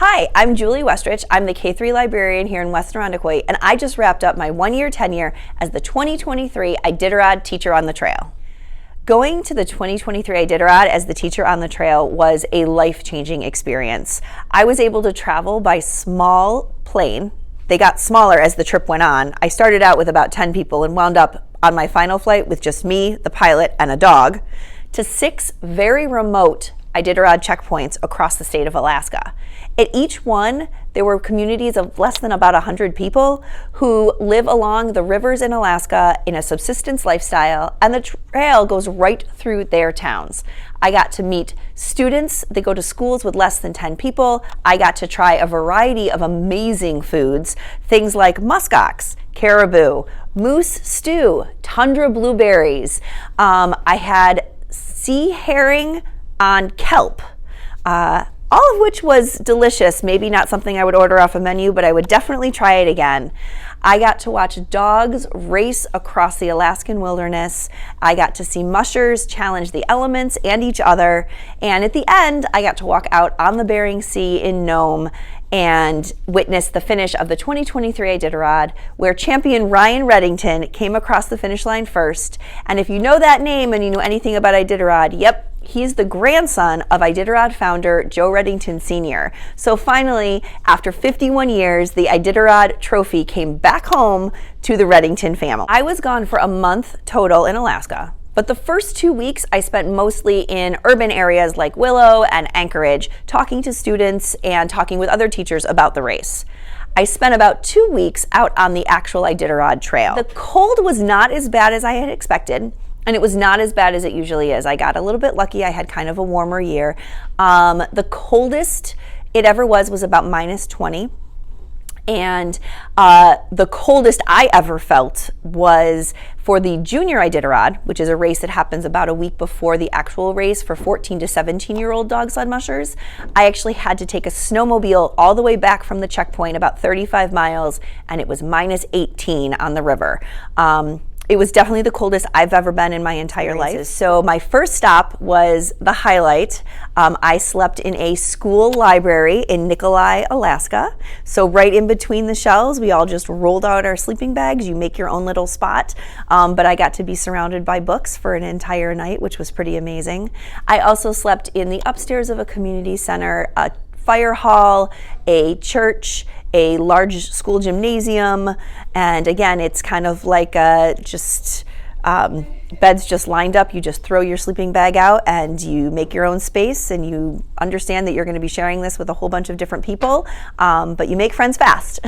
Hi, I'm Julie Westrich. I'm the K-3 librarian here in West Irondequoit, and I just wrapped up my one-year tenure as the 2023 Iditarod Teacher on the Trail. Going to the 2023 Iditarod as the Teacher on the Trail was a life-changing experience. I was able to travel by small plane. They got smaller as the trip went on. I started out with about 10 people and wound up on my final flight with just me, the pilot, and a dog, to 6 very remote Iditarod checkpoints across the state of Alaska. At each one, there were communities of less than about 100 people who live along the rivers in Alaska in a subsistence lifestyle, and the trail goes right through their towns. I got to meet students that go to schools with less than 10 people. I got to try a variety of amazing foods, things like muskox, caribou, moose stew, tundra blueberries. I had sea herring on kelp, all of which was delicious. Maybe not something I would order off a menu, but I would definitely try it again. I got to watch dogs race across the Alaskan wilderness. I got to see mushers challenge the elements and each other. And at the end, I got to walk out on the Bering Sea in Nome and witness the finish of the 2023 Iditarod, where champion Ryan Reddington came across the finish line first. And if you know that name and you know anything about Iditarod, yep, he's the grandson of Iditarod founder Joe Reddington Sr. So finally, after 51 years, the Iditarod trophy came back home to the Reddington family. I was gone for a month total in Alaska, but the first 2 weeks I spent mostly in urban areas like Willow and Anchorage, talking to students and talking with other teachers about the race. I spent about 2 weeks out on the actual Iditarod trail. The cold was not as bad as I had expected, and it was not as bad as it usually is. I got a little bit lucky. I had kind of a warmer year. The coldest it ever was about -20. And the coldest I ever felt was for the junior Iditarod, which is a race that happens about a week before the actual race for 14 to 17-year-old dog sled mushers. I actually had to take a snowmobile all the way back from the checkpoint, about 35 miles, and it was -18 on the river. It was definitely the coldest I've ever been in my entire life. So my first stop was the highlight. I slept in a school library in Nikolai, Alaska. So right in between the shelves, we all just rolled out our sleeping bags. You make your own little spot. But I got to be surrounded by books for an entire night, which was pretty amazing. I also slept in the upstairs of a community center, a fire hall, a church, a large school gymnasium, and again, it's kind of like beds just lined up. You just throw your sleeping bag out and you make your own space, and you understand that you're going to be sharing this with a whole bunch of different people, but you make friends fast.